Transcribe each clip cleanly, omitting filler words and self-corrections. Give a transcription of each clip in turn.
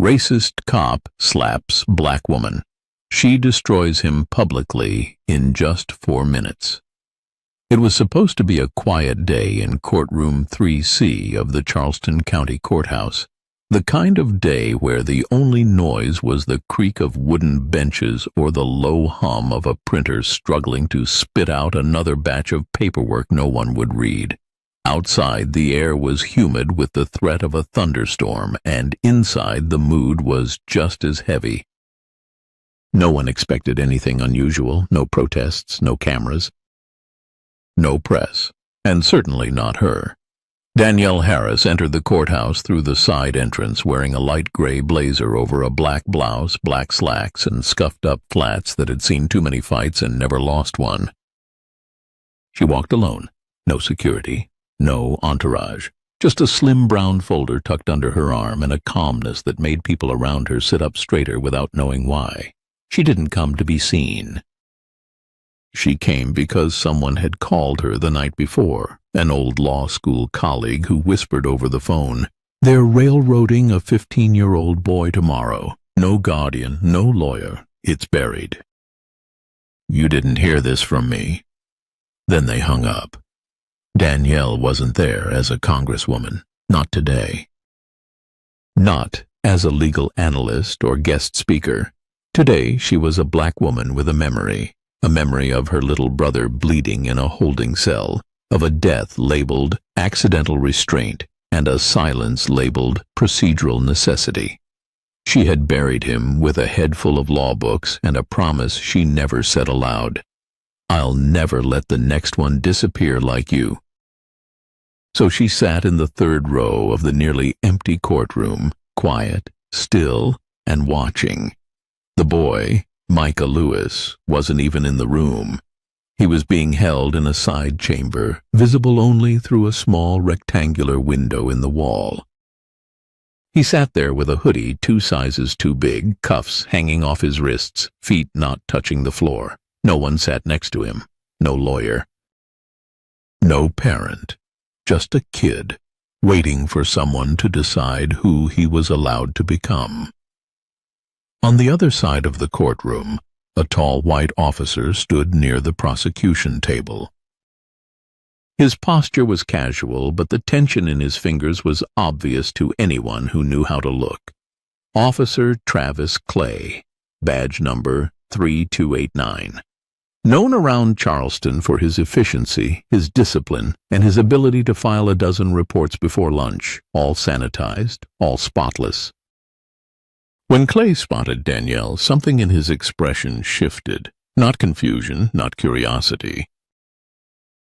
Racist cop slaps black woman. She destroys him publicly in just 4 minutes. It was supposed to be a quiet day in courtroom 3C of the Charleston County Courthouse, the kind of day where the only noise was the creak of wooden benches or the low hum of a printer struggling to spit out another batch of paperwork no one would read. Outside, the air was humid with the threat of a thunderstorm, and inside the mood was just as heavy. No one expected anything unusual, no protests, no cameras, no press, and certainly not her. Danielle Harris entered the courthouse through the side entrance wearing a light gray blazer over a black blouse, black slacks, and scuffed-up flats that had seen too many fights and never lost one. She walked alone, no security, no entourage, just a slim brown folder tucked under her arm and a calmness that made people around her sit up straighter without knowing why. She didn't come to be seen. She came because someone had called her the night before, an old law school colleague who whispered over the phone, "They're railroading a 15-year-old boy tomorrow. No guardian, no lawyer. It's buried." "You didn't hear this from me." Then they hung up. Danielle wasn't there as a congresswoman, not today. Not as a legal analyst or guest speaker. Today she was a black woman with a memory of her little brother bleeding in a holding cell, of a death labeled accidental restraint and a silence labeled procedural necessity. She had buried him with a head full of law books and a promise she never said aloud. "I'll never let the next one disappear like you." So she sat in the third row of the nearly empty courtroom, quiet, still, and watching. The boy, Micah Lewis, wasn't even in the room. He was being held in a side chamber, visible only through a small rectangular window in the wall. He sat there with a hoodie 2 sizes too big, cuffs hanging off his wrists, feet not touching the floor. No one sat next to him. No lawyer. No parent. Just a kid, waiting for someone to decide who he was allowed to become. On the other side of the courtroom, a tall white officer stood near the prosecution table. His posture was casual, but the tension in his fingers was obvious to anyone who knew how to look. Officer Travis Clay, badge number 3289. Known around Charleston for his efficiency, his discipline, and his ability to file a dozen reports before lunch, all sanitized, all spotless. When Clay spotted Danielle, something in his expression shifted. Not confusion, not curiosity.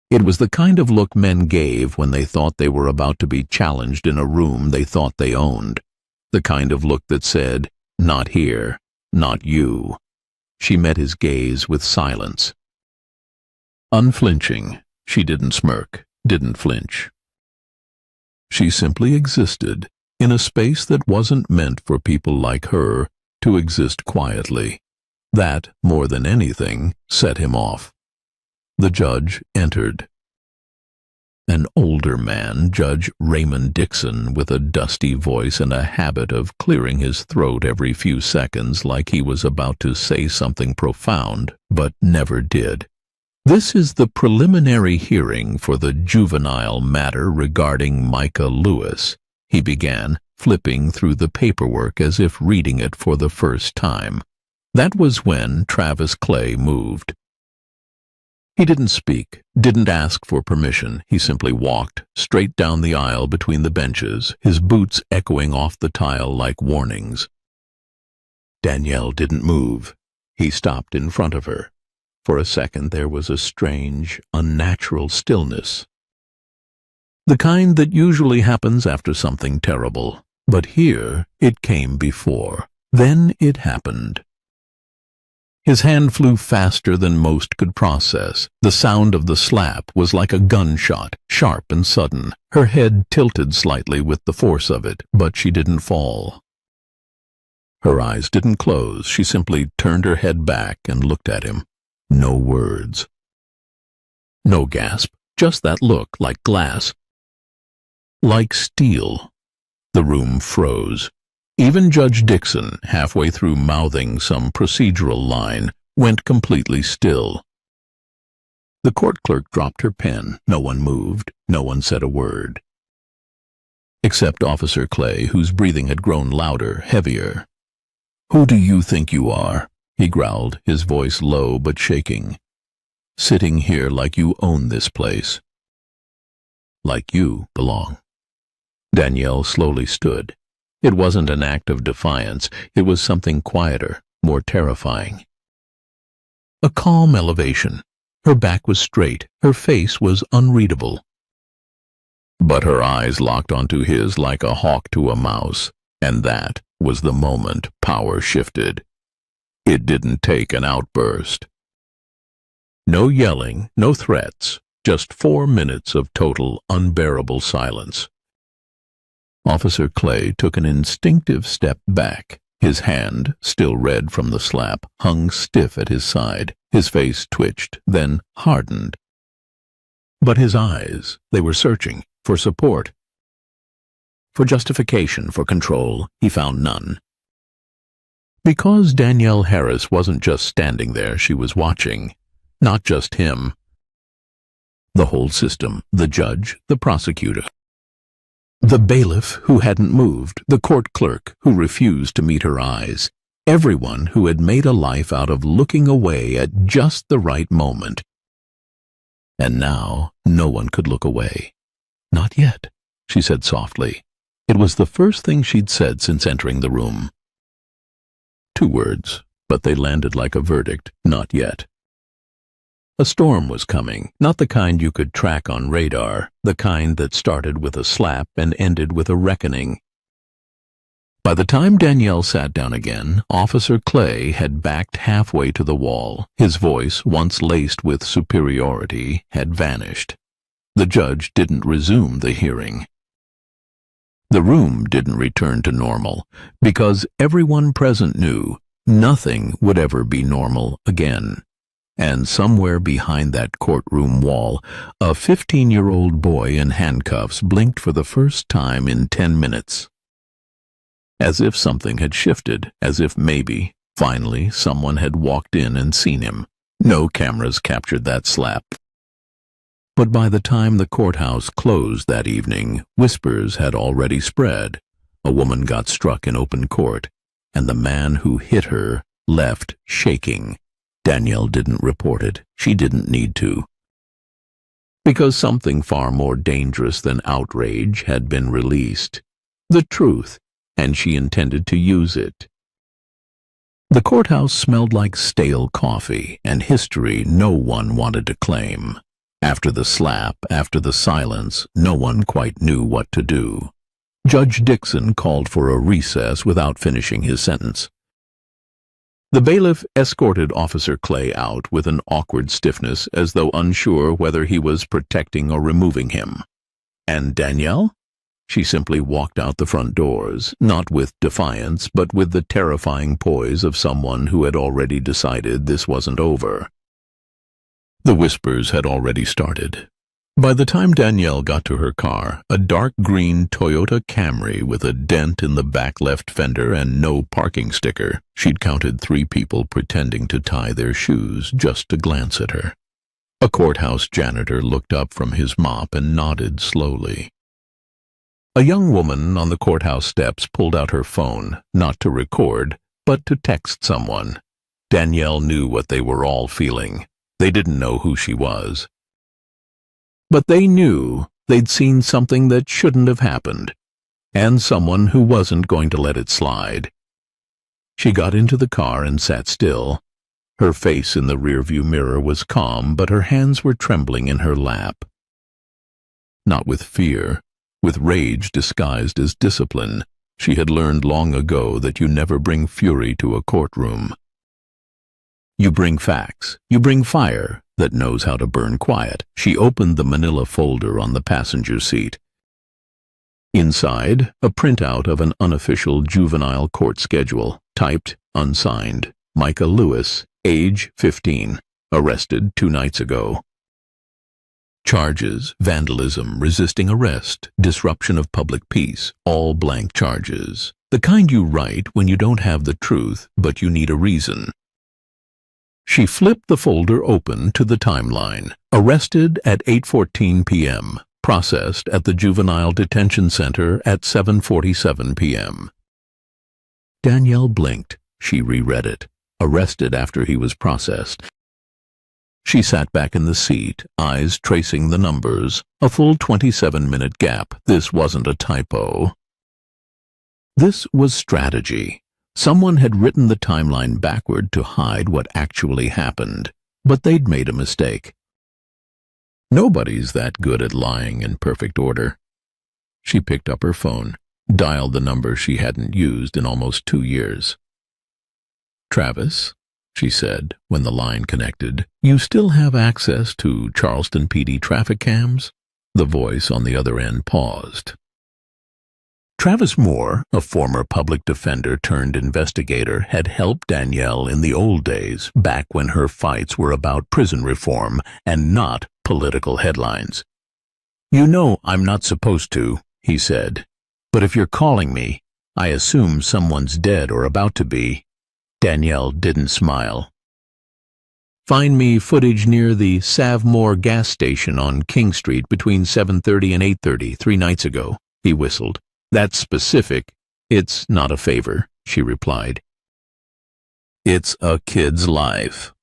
It was the kind of look men gave when they thought they were about to be challenged in a room they thought they owned. The kind of look that said, "Not here, not you." She met his gaze with silence. Unflinching, she didn't smirk, didn't flinch. She simply existed in a space that wasn't meant for people like her to exist quietly. That, more than anything, set him off. The judge entered. An older man, Judge Raymond Dixon, with a dusty voice and a habit of clearing his throat every few seconds like he was about to say something profound, but never did. "This is the preliminary hearing for the juvenile matter regarding Micah Lewis," he began, flipping through the paperwork as if reading it for the first time. That was when Travis Clay moved. He didn't speak, didn't ask for permission. He simply walked straight down the aisle between the benches, his boots echoing off the tile like warnings. Danielle didn't move. He stopped in front of her. For a second there was a strange, unnatural stillness. The kind that usually happens after something terrible. But here it came before. Then it happened. His hand flew faster than most could process. The sound of the slap was like a gunshot, sharp and sudden. Her head tilted slightly with the force of it, but she didn't fall. Her eyes didn't close. She simply turned her head back and looked at him. No words. No gasp, just that look, like glass. Like steel. The room froze. Even Judge Dixon, halfway through mouthing some procedural line, went completely still. The court clerk dropped her pen. No one moved. No one said a word. Except Officer Clay, whose breathing had grown louder, heavier. "Who do you think you are?" he growled, his voice low but shaking. "Sitting here like you own this place. Like you belong." Danielle slowly stood. It wasn't an act of defiance. It was something quieter, more terrifying. A calm elevation. Her back was straight. Her face was unreadable. But her eyes locked onto his like a hawk to a mouse, and that was the moment power shifted. It didn't take an outburst. No yelling, no threats, just 4 minutes of total, unbearable silence. Officer Clay took an instinctive step back. His hand, still red from the slap, hung stiff at his side. His face twitched, then hardened. But his eyes, they were searching for support. For justification, for control, he found none. Because Danielle Harris wasn't just standing there, she was watching. Not just him. The whole system, the judge, the prosecutor. The bailiff who hadn't moved, the court clerk who refused to meet her eyes, everyone who had made a life out of looking away at just the right moment. And now no one could look away. "Not yet," she said softly. It was the first thing she'd said since entering the room. 2 words, but they landed like a verdict, "Not yet." A storm was coming, not the kind you could track on radar, the kind that started with a slap and ended with a reckoning. By the time Danielle sat down again, Officer Clay had backed halfway to the wall. His voice, once laced with superiority, had vanished. The judge didn't resume the hearing. The room didn't return to normal, because everyone present knew nothing would ever be normal again. And somewhere behind that courtroom wall, a 15-year-old boy in handcuffs blinked for the first time in 10 minutes. As if something had shifted, as if maybe, finally, someone had walked in and seen him. No cameras captured that slap. But by the time the courthouse closed that evening, whispers had already spread. A woman got struck in open court, and the man who hit her left shaking. Danielle didn't report it. She didn't need to. Because something far more dangerous than outrage had been released. The truth, and she intended to use it. The courthouse smelled like stale coffee and history no one wanted to claim. After the slap, after the silence, no one quite knew what to do. Judge Dixon called for a recess without finishing his sentence. The bailiff escorted Officer Clay out with an awkward stiffness, as though unsure whether he was protecting or removing him. And Danielle? She simply walked out the front doors, not with defiance, but with the terrifying poise of someone who had already decided this wasn't over. The whispers had already started. By the time Danielle got to her car, a dark green Toyota Camry with a dent in the back left fender and no parking sticker, she'd counted 3 people pretending to tie their shoes just to glance at her. A courthouse janitor looked up from his mop and nodded slowly. A young woman on the courthouse steps pulled out her phone, not to record, but to text someone. Danielle knew what they were all feeling. They didn't know who she was. But they knew they'd seen something that shouldn't have happened, and someone who wasn't going to let it slide. She got into the car and sat still. Her face in the rearview mirror was calm, but her hands were trembling in her lap. Not with fear, with rage disguised as discipline. She had learned long ago that you never bring fury to a courtroom. You bring facts. You bring fire that knows how to burn quiet. She opened the manila folder on the passenger seat. Inside, a printout of an unofficial juvenile court schedule, typed, unsigned. Micah Lewis, age 15, arrested 2 nights ago. Charges: vandalism, resisting arrest, disruption of public peace, all blank charges. The kind you write when you don't have the truth, but you need a reason. She flipped the folder open to the timeline. Arrested at 8:14 p.m. Processed at the Juvenile Detention Center at 7:47 p.m. Danielle blinked. She reread it. Arrested after he was processed. She sat back in the seat, eyes tracing the numbers. A full 27-minute gap. This wasn't a typo. This was strategy. Someone had written the timeline backward to hide what actually happened, but they'd made a mistake. Nobody's that good at lying in perfect order. She picked up her phone, dialed the number she hadn't used in almost 2 years. "Travis," she said when the line connected, "you still have access to Charleston PD traffic cams?" The voice on the other end paused. Travis Moore, a former public defender turned investigator, had helped Danielle in the old days, back when her fights were about prison reform and not political headlines. "You know I'm not supposed to," he said, "but if you're calling me, I assume someone's dead or about to be." Danielle didn't smile. "Find me footage near the Savmore gas station on King Street between 7:30 and 8:30 3 nights ago," he whistled. "That's specific." "It's not a favor," she replied. "It's a kid's life."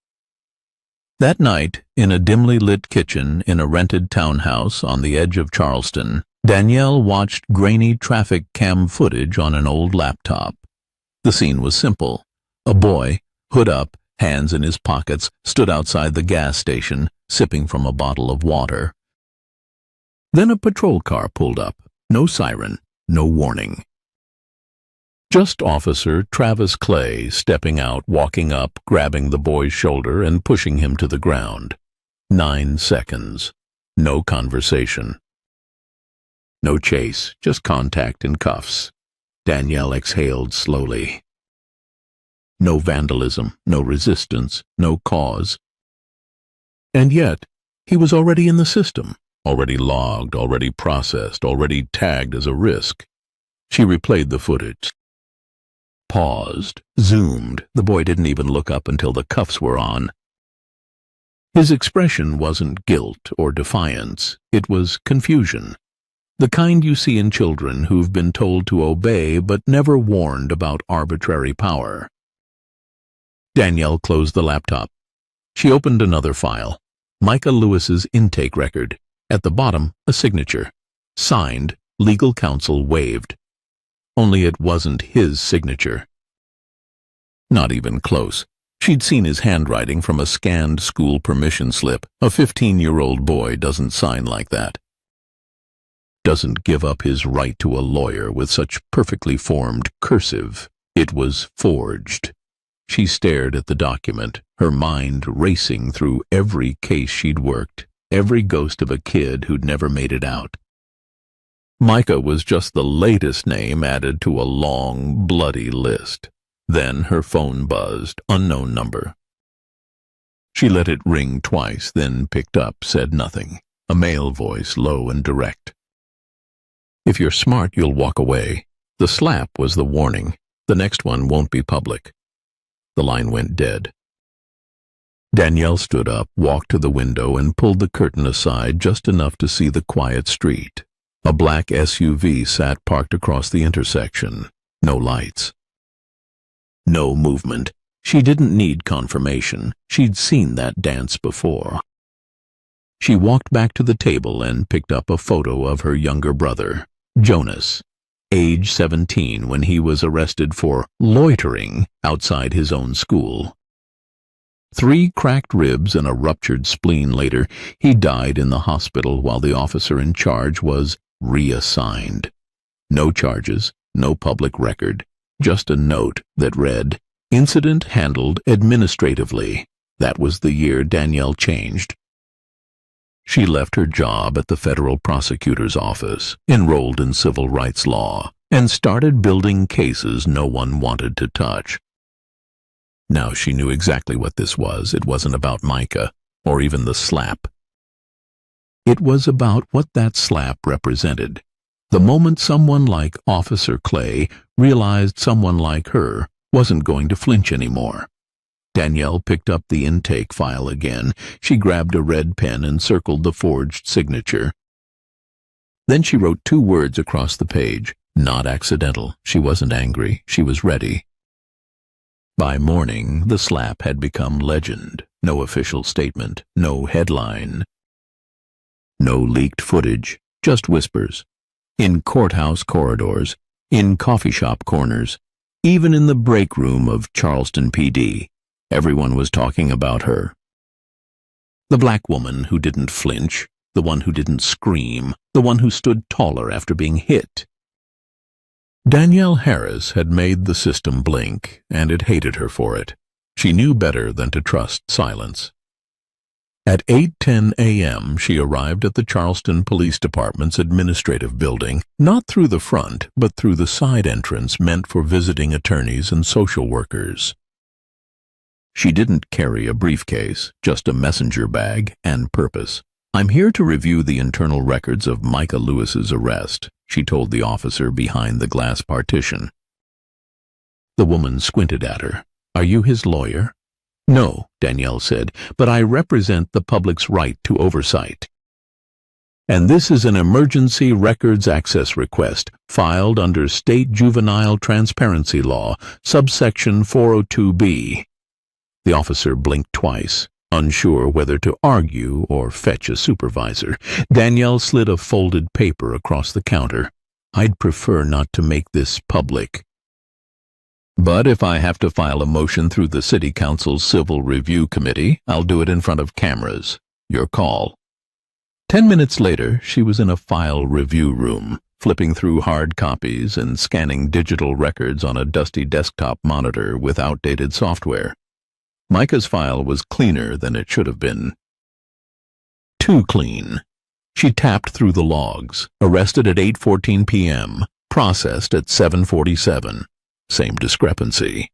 That night, in a dimly lit kitchen in a rented townhouse on the edge of Charleston, Danielle watched grainy traffic cam footage on an old laptop. The scene was simple. A boy, hood up, hands in his pockets, stood outside the gas station, sipping from a bottle of water. Then a patrol car pulled up. No siren, no warning. Just Officer Travis Clay stepping out, walking up, grabbing the boy's shoulder and pushing him to the ground. 9 seconds. No conversation. No chase, just contact and cuffs. Danielle exhaled slowly. No vandalism, no resistance, no cause. And yet, he was already in the system, already logged, already processed, already tagged as a risk. She replayed the footage. Paused, zoomed. The boy didn't even look up until the cuffs were on. His expression wasn't guilt or defiance. It was confusion. The kind you see in children who've been told to obey but never warned about arbitrary power. Danielle closed the laptop. She opened another file. Micah Lewis's intake record. At the bottom, a signature. Signed, legal counsel waived. Only it wasn't his signature. Not even close. She'd seen his handwriting from a scanned school permission slip. A 15-year-old boy doesn't sign like that. Doesn't give up his right to a lawyer with such perfectly formed cursive. It was forged. She stared at the document, her mind racing through every case she'd worked, every ghost of a kid who'd never made it out. Micah was just the latest name added to a long, bloody list. Then her phone buzzed, unknown number. She let it ring twice, then picked up, said nothing. A male voice, low and direct. "If you're smart, you'll walk away. The slap was the warning. The next one won't be public." The line went dead. Danielle stood up, walked to the window, and pulled the curtain aside just enough to see the quiet street. A black SUV sat parked across the intersection. No lights. No movement. She didn't need confirmation. She'd seen that dance before. She walked back to the table and picked up a photo of her younger brother, Jonas, age 17 when he was arrested for loitering outside his own school. 3 cracked ribs and a ruptured spleen later, he died in the hospital while the officer in charge was reassigned. No charges, no public record, just a note that read, "Incident handled administratively." That was the year Danielle changed. She left her job at the federal prosecutor's office, enrolled in civil rights law, and started building cases no one wanted to touch. Now she knew exactly what this was. It wasn't about Micah, or even the slap. It was about what that slap represented. The moment someone like Officer Clay realized someone like her wasn't going to flinch anymore. Danielle picked up the intake file again. She grabbed a red pen and circled the forged signature. Then she wrote 2 words across the page. Not accidental. She wasn't angry. She was ready. By morning, the slap had become legend. No official statement. No headline. No leaked footage. Just whispers. In courthouse corridors. In coffee shop corners. Even in the break room of Charleston PD. Everyone was talking about her. The black woman who didn't flinch. The one who didn't scream. The one who stood taller after being hit. Danielle Harris had made the system blink, and it hated her for it. She knew better than to trust silence. At 8:10 a.m., she arrived at the Charleston Police Department's administrative building, not through the front, but through the side entrance meant for visiting attorneys and social workers. She didn't carry a briefcase, just a messenger bag and purpose. "I'm here to review the internal records of Micah Lewis's arrest," she told the officer behind the glass partition. The woman squinted at her. "Are you his lawyer?" "No," Danielle said, "but I represent the public's right to oversight. And this is an emergency records access request filed under State Juvenile Transparency Law, subsection 402B. The officer blinked twice, unsure whether to argue or fetch a supervisor. Danielle slid a folded paper across the counter. "I'd prefer not to make this public. But if I have to file a motion through the City Council's Civil Review Committee, I'll do it in front of cameras. Your call." 10 minutes later, she was in a file review room, flipping through hard copies and scanning digital records on a dusty desktop monitor with outdated software. Micah's file was cleaner than it should have been. Too clean. She tapped through the logs. Arrested at 8:14 p.m. Processed at 7:47. Same discrepancy.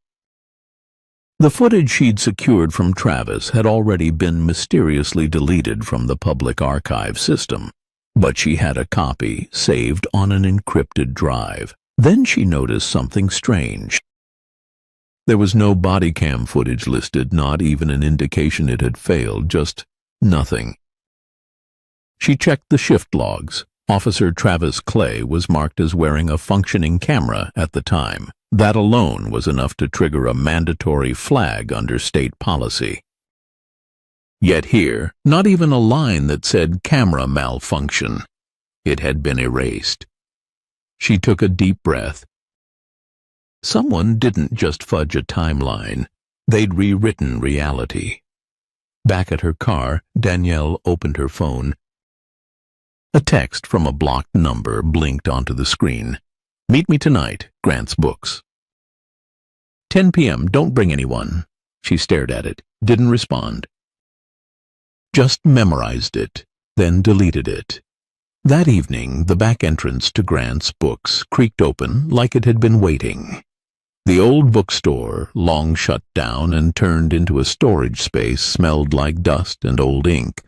The footage she'd secured from Travis had already been mysteriously deleted from the public archive system, but she had a copy saved on an encrypted drive. Then she noticed something strange. There was no body cam footage listed, not even an indication it had failed, just nothing. She checked the shift logs. Officer Travis Clay was marked as wearing a functioning camera at the time. That alone was enough to trigger a mandatory flag under state policy. Yet here, not even a line that said camera malfunction. It had been erased. She took a deep breath. Someone didn't just fudge a timeline. They'd rewritten reality. Back at her car, Danielle opened her phone. A text from a blocked number blinked onto the screen. "Meet me tonight, Grant's Books." 10 p.m. Don't bring anyone. She stared at it, didn't respond. Just memorized it, then deleted it. That evening, the back entrance to Grant's Books creaked open like it had been waiting. The old bookstore, long shut down and turned into a storage space, smelled like dust and old ink.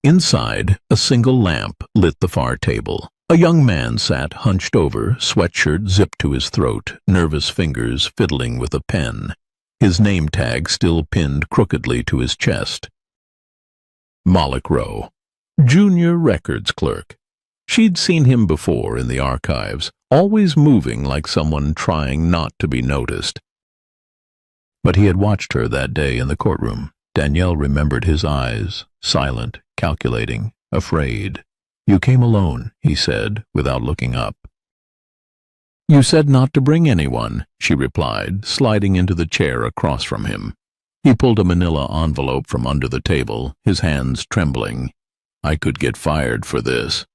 Inside, a single lamp lit the far table. A young man sat hunched over, sweatshirt zipped to his throat, nervous fingers fiddling with a pen, his name tag still pinned crookedly to his chest. Moloch Rowe, junior records clerk. She'd seen him before in the archives, always moving like someone trying not to be noticed. But he had watched her that day in the courtroom. Danielle remembered his eyes, silent, calculating, afraid. "You came alone," he said, without looking up. "You said not to bring anyone," she replied, sliding into the chair across from him. He pulled a manila envelope from under the table, his hands trembling. "I could get fired for this."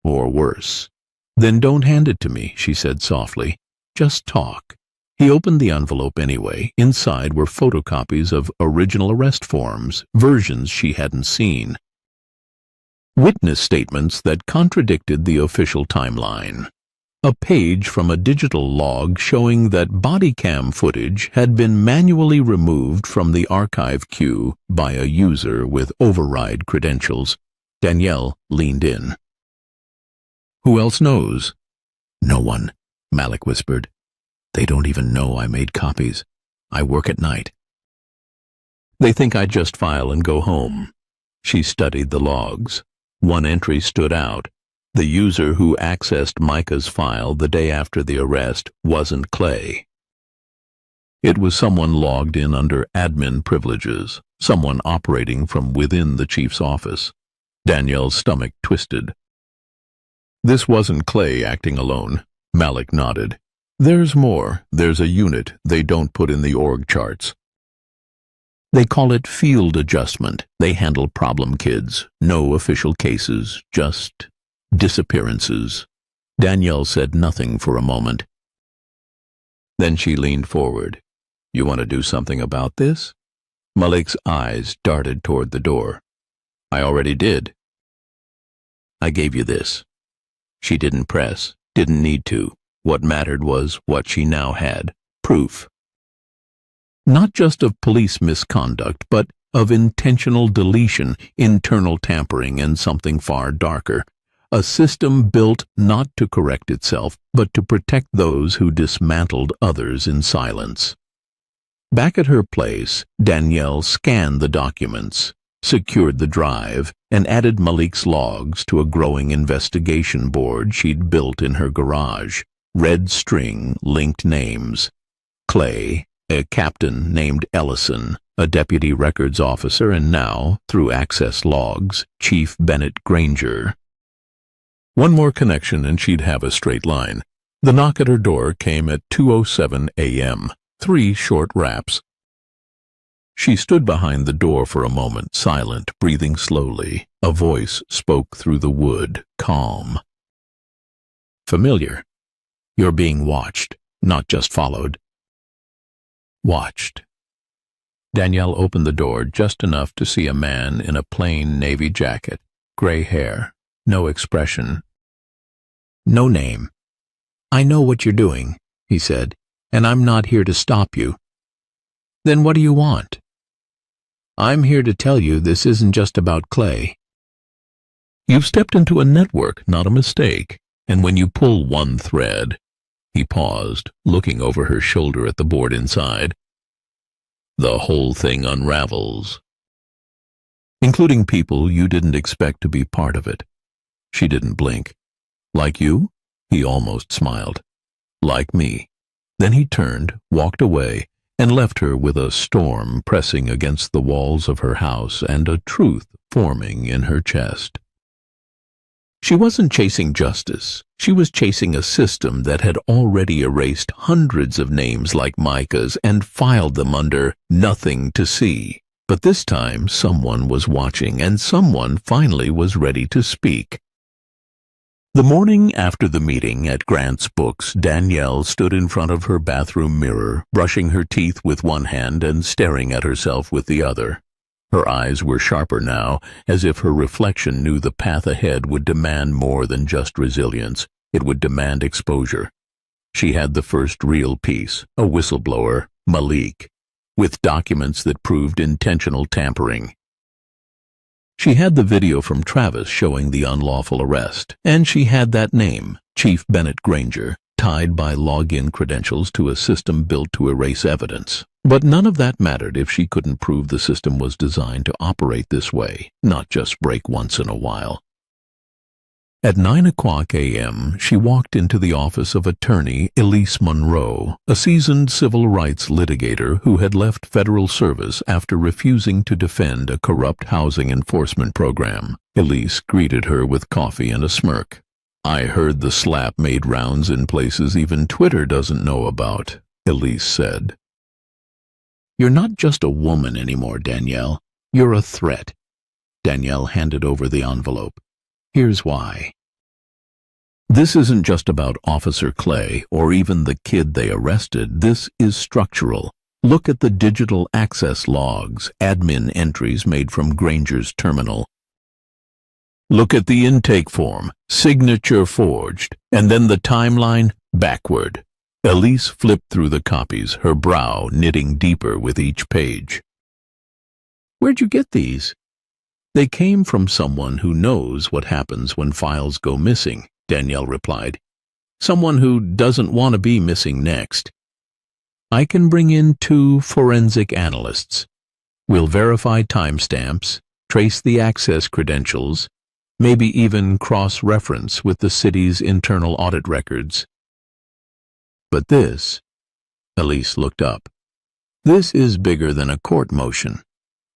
"Or worse." "Then don't hand it to me," she said softly. "Just talk." He opened the envelope anyway. Inside were photocopies of original arrest forms, versions she hadn't seen. Witness statements that contradicted the official timeline. A page from a digital log showing that body cam footage had been manually removed from the archive queue by a user with override credentials. Danielle leaned in. Who else knows? No one, Malik whispered. They don't even know I made copies. I work at night. They think I just file and go home. She studied the logs. One entry stood out. The user who accessed Micah's file the day after the arrest wasn't Clay. It was someone logged in under admin privileges, someone operating from within the chief's office. Danielle's stomach twisted. This wasn't Clay acting alone. Malik nodded. There's more. There's a unit they don't put in the org charts. They call it field adjustment. They handle problem kids. No official cases, just disappearances. Danielle said nothing for a moment. Then she leaned forward. You want to do something about this? Malik's eyes darted toward the door. I already did. I gave you this. She didn't press, didn't need to. What mattered was what she now had, proof. Not just of police misconduct, but of intentional deletion, internal tampering, and something far darker. A system built not to correct itself, but to protect those who dismantled others in silence. Back at her place, Danielle scanned the documents, secured the drive, and added Malik's logs to a growing investigation board she'd built in her garage. Red string linked names. Clay, a captain named Ellison, a deputy records officer, and now, through access logs, Chief Bennett Granger. One more connection and she'd have a straight line. The knock at her door came at 2:07 a.m. 3 short raps. She stood behind the door for a moment, silent, breathing slowly. A voice spoke through the wood, calm. Familiar. You're being watched, not just followed. Watched. Danielle opened the door just enough to see a man in a plain navy jacket, gray hair, no expression. No name. I know what you're doing, he said, and I'm not here to stop you. Then what do you want? I'm here to tell you this isn't just about Clay. You've stepped into a network, not a mistake, and when you pull one thread... He paused, looking over her shoulder at the board inside. The whole thing unravels. Including people you didn't expect to be part of it. She didn't blink. Like you? He almost smiled. Like me. Then he turned, walked away, and left her with a storm pressing against the walls of her house and a truth forming in her chest. She wasn't chasing justice. She was chasing a system that had already erased hundreds of names like Micah's and filed them under nothing to see. But this time someone was watching, and someone finally was ready to speak. The morning after the meeting at Grant's Books, Danielle stood in front of her bathroom mirror, brushing her teeth with one hand and staring at herself with the other. Her eyes were sharper now, as if her reflection knew the path ahead would demand more than just resilience. It would demand exposure. She had the first real piece, a whistleblower, Malik, with documents that proved intentional tampering. She had the video from Travis showing the unlawful arrest, and she had that name, Chief Bennett Granger, tied by login credentials to a system built to erase evidence. But none of that mattered if she couldn't prove the system was designed to operate this way, not just break once in a while. At 9:00 a.m., she walked into the office of attorney Elise Monroe, a seasoned civil rights litigator who had left federal service after refusing to defend a corrupt housing enforcement program. Elise greeted her with coffee and a smirk. I heard the slap made rounds in places even Twitter doesn't know about, Elise said. You're not just a woman anymore, Danielle. You're a threat. Danielle handed over the envelope. Here's why. This isn't just about Officer Clay or even the kid they arrested. This is structural. Look at the digital access logs, admin entries made from Granger's terminal. Look at the intake form, signature forged, and then the timeline backward. Elise flipped through the copies, her brow knitting deeper with each page. Where'd you get these? They came from someone who knows what happens when files go missing, Danielle replied. Someone who doesn't want to be missing next. I can bring in 2 forensic analysts. We'll verify timestamps, trace the access credentials, maybe even cross-reference with the city's internal audit records. But this, Elise looked up. This is bigger than a court motion.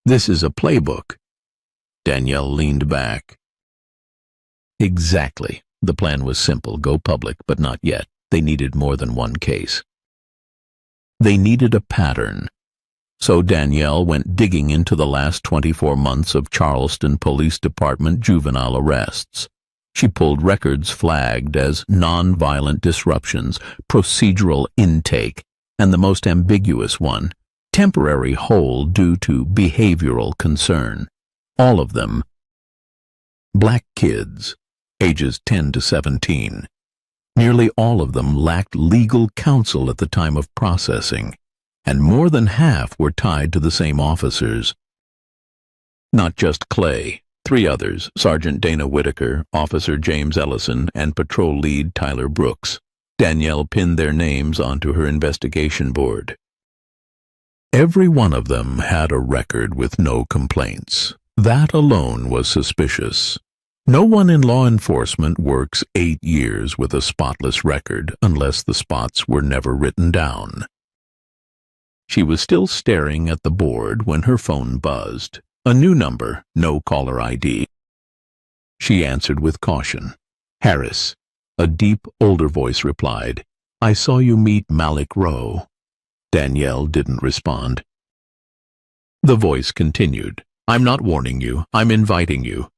This is a playbook. Danielle leaned back. Exactly. The plan was simple, go public, but not yet. They needed more than one case. They needed a pattern. So Danielle went digging into the last 24 months of Charleston Police Department juvenile arrests. She pulled records flagged as nonviolent disruptions, procedural intake, and the most ambiguous one, temporary hold due to behavioral concern. All of them black kids, ages 10 to 17. Nearly all of them lacked legal counsel at the time of processing, and more than half were tied to the same officers. Not just Clay. 3 others, Sergeant Dana Whitaker, Officer James Ellison, and Patrol Lead Tyler Brooks. Danielle pinned their names onto her investigation board. Every one of them had a record with no complaints. That alone was suspicious. No one in law enforcement works 8 years with a spotless record unless the spots were never written down. She was still staring at the board when her phone buzzed. A new number, no caller ID. She answered with caution. Harris. A deep, older voice replied. I saw you meet Malik Rowe. Danielle didn't respond. The voice continued. I'm not warning you, I'm inviting you.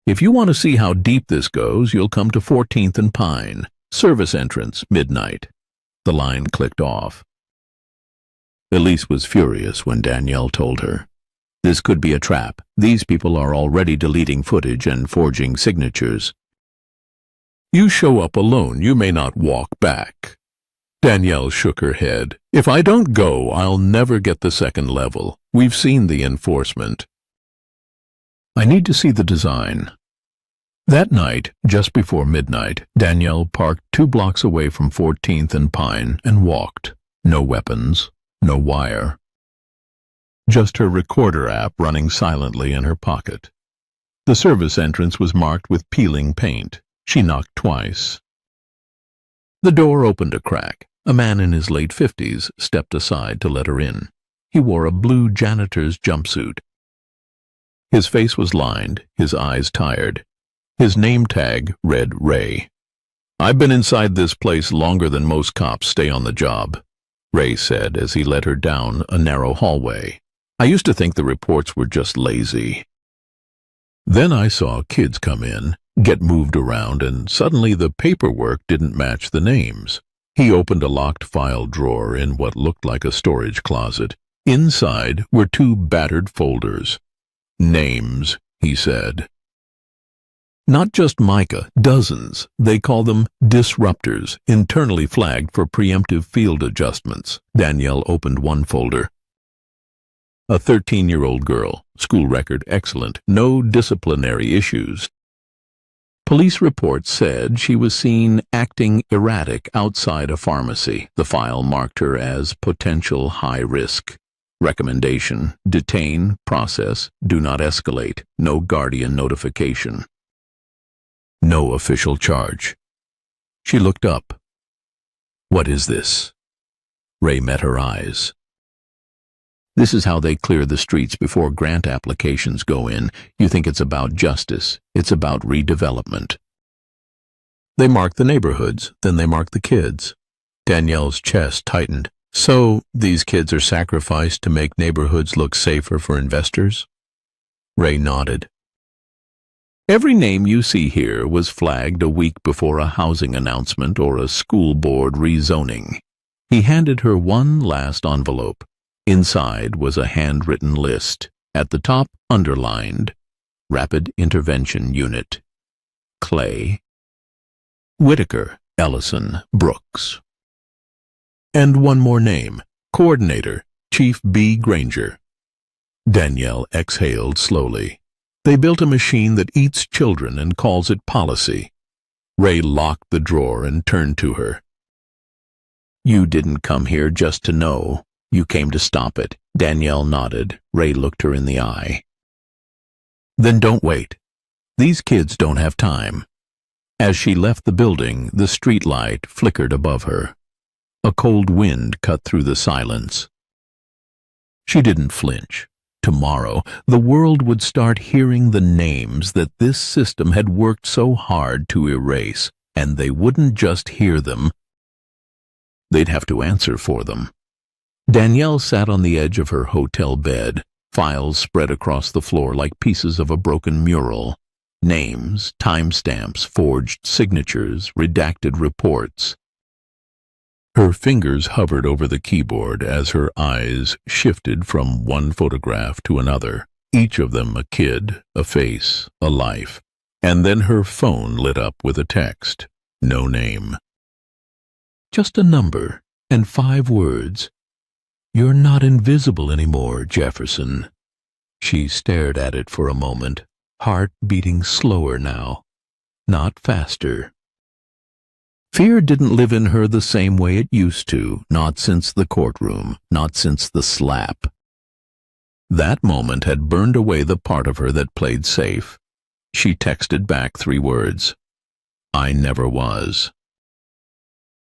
If you want to see how deep this goes, you'll come to 14th and Pine. Service entrance, midnight. The line clicked off. Elise was furious when Danielle told her. This could be a trap. These people are already deleting footage and forging signatures. You show up alone, you may not walk back. Danielle shook her head. If I don't go, I'll never get the second level. We've seen the enforcement. I need to see the design. That night, just before midnight, Danielle parked 2 blocks away from 14th and Pine and walked. No weapons, no wire. Just her recorder app running silently in her pocket. The service entrance was marked with peeling paint. She knocked twice. The door opened a crack. A man in his late 50s stepped aside to let her in. He wore a blue janitor's jumpsuit. His face was lined, his eyes tired. His name tag read Ray. I've been inside this place longer than most cops stay on the job, Ray said as he led her down a narrow hallway. I used to think the reports were just lazy. Then I saw kids come in, get moved around, and suddenly the paperwork didn't match the names. He opened a locked file drawer in what looked like a storage closet. Inside were 2 battered folders. Names, he said. Not just Micah, dozens. They call them disruptors, internally flagged for preemptive field adjustments. Danielle opened one folder. A 13-year-old girl, school record excellent, no disciplinary issues. Police reports said she was seen acting erratic outside a pharmacy. The file marked her as potential high risk. Recommendation: detain, process, do not escalate, no guardian notification. No official charge. She looked up. What is this? Ray met her eyes. This is how they clear the streets before grant applications go in. You think it's about justice. It's about redevelopment. They mark the neighborhoods, then they mark the kids. Danielle's chest tightened. So, these kids are sacrificed to make neighborhoods look safer for investors? Ray nodded. Every name you see here was flagged a week before a housing announcement or a school board rezoning. He handed her one last envelope. Inside was a handwritten list. At the top, underlined, Rapid Intervention Unit. Clay, Whitaker, Ellison, Brooks. And one more name, Coordinator, Chief B. Granger. Danielle exhaled slowly. They built a machine that eats children and calls it policy. Ray locked the drawer and turned to her. "You didn't come here just to know. You came to stop it." Danielle nodded. Ray looked her in the eye. "Then don't wait. These kids don't have time." As she left the building, the streetlight flickered above her. A cold wind cut through the silence. She didn't flinch. Tomorrow, the world would start hearing the names that this system had worked so hard to erase, and they wouldn't just hear them. They'd have to answer for them. Danielle sat on the edge of her hotel bed, files spread across the floor like pieces of a broken mural. Names, timestamps, forged signatures, redacted reports. Her fingers hovered over the keyboard as her eyes shifted from one photograph to another, each of them a kid, a face, a life. And then her phone lit up with a text. No name. Just a number and 5 words. "You're not invisible anymore, Jefferson." She stared at it for a moment, heart beating slower now, not faster. Fear didn't live in her the same way it used to, not since the courtroom, not since the slap. That moment had burned away the part of her that played safe. She texted back 3 words. "I never was."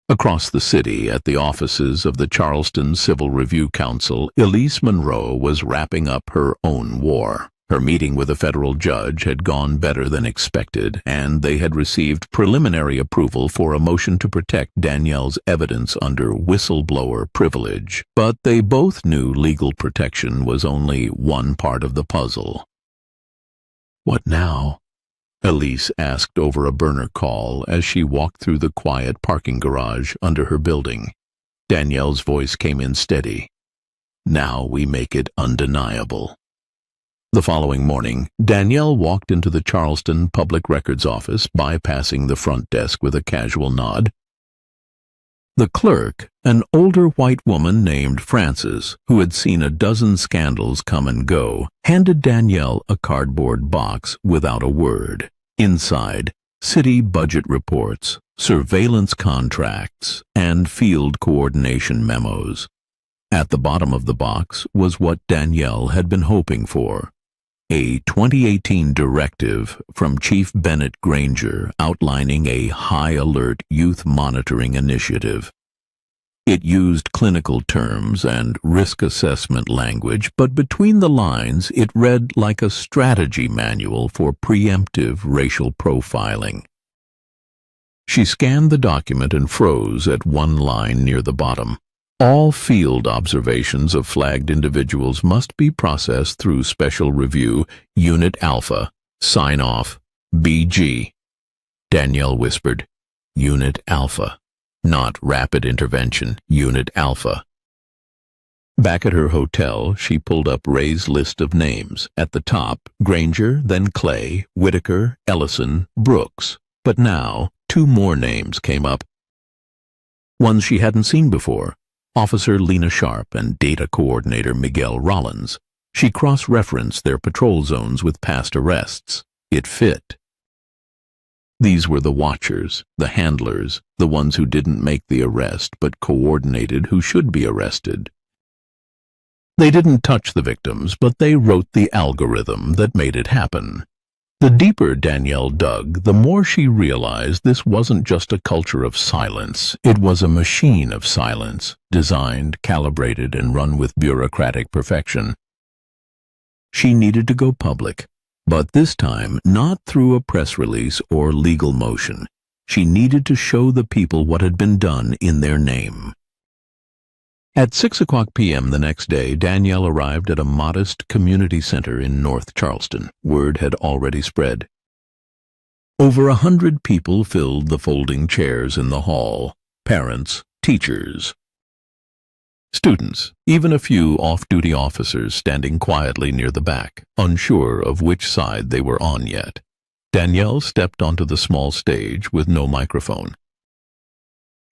Across the city, at the offices of the Charleston Civil Review Council, Elise Monroe was wrapping up her own war. Her meeting with a federal judge had gone better than expected, and they had received preliminary approval for a motion to protect Danielle's evidence under whistleblower privilege. But they both knew legal protection was only one part of the puzzle. "What now?" Elise asked over a burner call as she walked through the quiet parking garage under her building. Danielle's voice came in steady. "Now we make it undeniable." The following morning, Danielle walked into the Charleston Public Records office, bypassing the front desk with a casual nod. The clerk, an older white woman named Frances, who had seen a dozen scandals come and go, handed Danielle a cardboard box without a word. Inside, city budget reports, surveillance contracts, and field coordination memos. At the bottom of the box was what Danielle had been hoping for. A 2018 directive from Chief Bennett Granger outlining a high-alert youth monitoring initiative. It used clinical terms and risk assessment language, but between the lines it read like a strategy manual for preemptive racial profiling. She scanned the document and froze at one line near the bottom. All field observations of flagged individuals must be processed through special review, Unit Alpha, sign-off, BG. Danielle whispered, Unit Alpha, not Rapid Intervention, Unit Alpha. Back at her hotel, she pulled up Ray's list of names. At the top, Granger, then Clay, Whitaker, Ellison, Brooks. But now, 2 more names came up. Ones she hadn't seen before. Officer Lena Sharp and Data Coordinator Miguel Rollins. She cross-referenced their patrol zones with past arrests. It fit. These were the watchers, the handlers, the ones who didn't make the arrest but coordinated who should be arrested. They didn't touch the victims, but they wrote the algorithm that made it happen. The deeper Danielle dug, the more she realized this wasn't just a culture of silence. It was a machine of silence, designed, calibrated, and run with bureaucratic perfection. She needed to go public, but this time not through a press release or legal motion. She needed to show the people what had been done in their name. At 6:00 p.m. the next day, Danielle arrived at a modest community center in North Charleston. Word had already spread. Over 100 people filled the folding chairs in the hall. Parents, teachers, students, even a few off-duty officers standing quietly near the back, unsure of which side they were on yet. Danielle stepped onto the small stage with no microphone.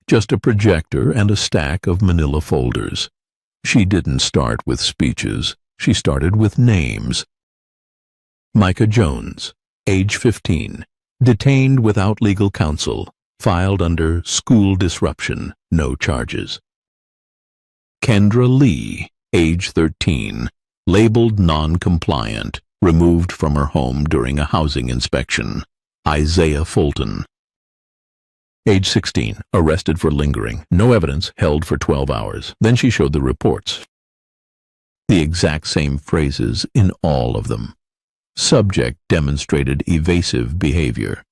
Just a projector and a stack of manila folders. She didn't start with speeches. She started with names. Micah Jones, age 15, Detained without legal counsel. Filed under school disruption. No charges. Kendra Lee, age 13. Labeled non-compliant. Removed from her home during a housing inspection. Isaiah Fulton, age 16, arrested for lingering. No evidence, held for 12 hours. Then she showed the reports. The exact same phrases in all of them. Subject demonstrated evasive behavior.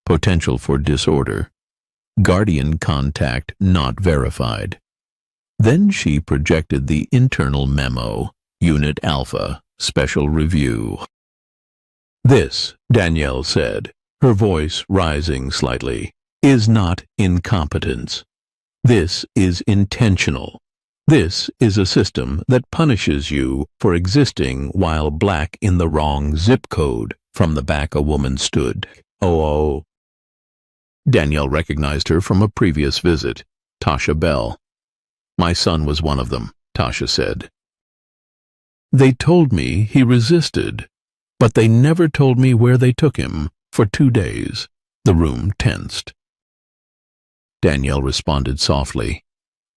Potential for disorder. Guardian contact not verified. Then she projected the internal memo, Unit Alpha, Special Review. This, Danielle said, her voice rising slightly, is not incompetence. This is intentional. This is a system that punishes you for existing while black in the wrong zip code. From the back a woman stood. Oh. Danielle recognized her from a previous visit. Tasha Bell. My son was one of them, Tasha said. They told me he resisted, but they never told me where they took him. For 2 days, the room tensed. Danielle responded softly.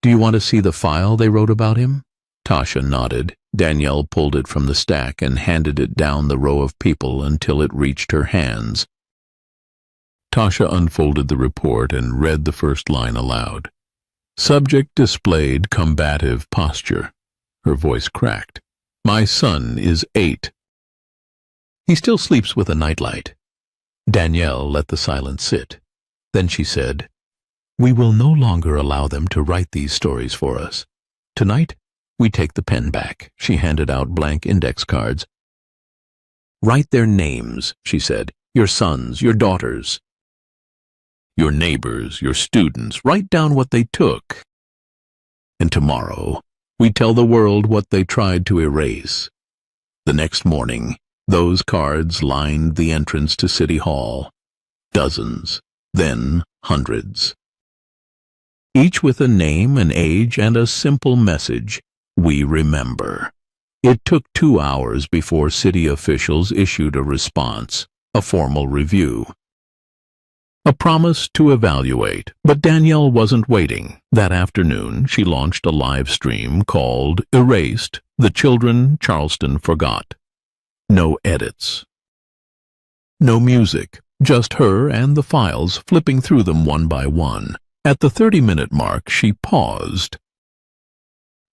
Do you want to see the file they wrote about him? Tasha nodded. Danielle pulled it from the stack and handed it down the row of people until it reached her hands. Tasha unfolded the report and read the first line aloud. Subject displayed combative posture. Her voice cracked. My son is 8. He still sleeps with a nightlight. Danielle let the silence sit. Then she said, We will no longer allow them to write these stories for us. Tonight, we take the pen back. She handed out blank index cards. Write their names, she said. Your sons, your daughters. Your neighbors, your students. Write down what they took. And tomorrow, we tell the world what they tried to erase. The next morning, those cards lined the entrance to City Hall. Dozens, then hundreds. Each with a name, an age, and a simple message. We remember. It took 2 hours before city officials issued a response, a formal review. A promise to evaluate, but Danielle wasn't waiting. That afternoon, she launched a live stream called Erased, The Children Charleston Forgot. No edits. No music, just her and the files flipping through them one by one. At the 30-minute mark, she paused.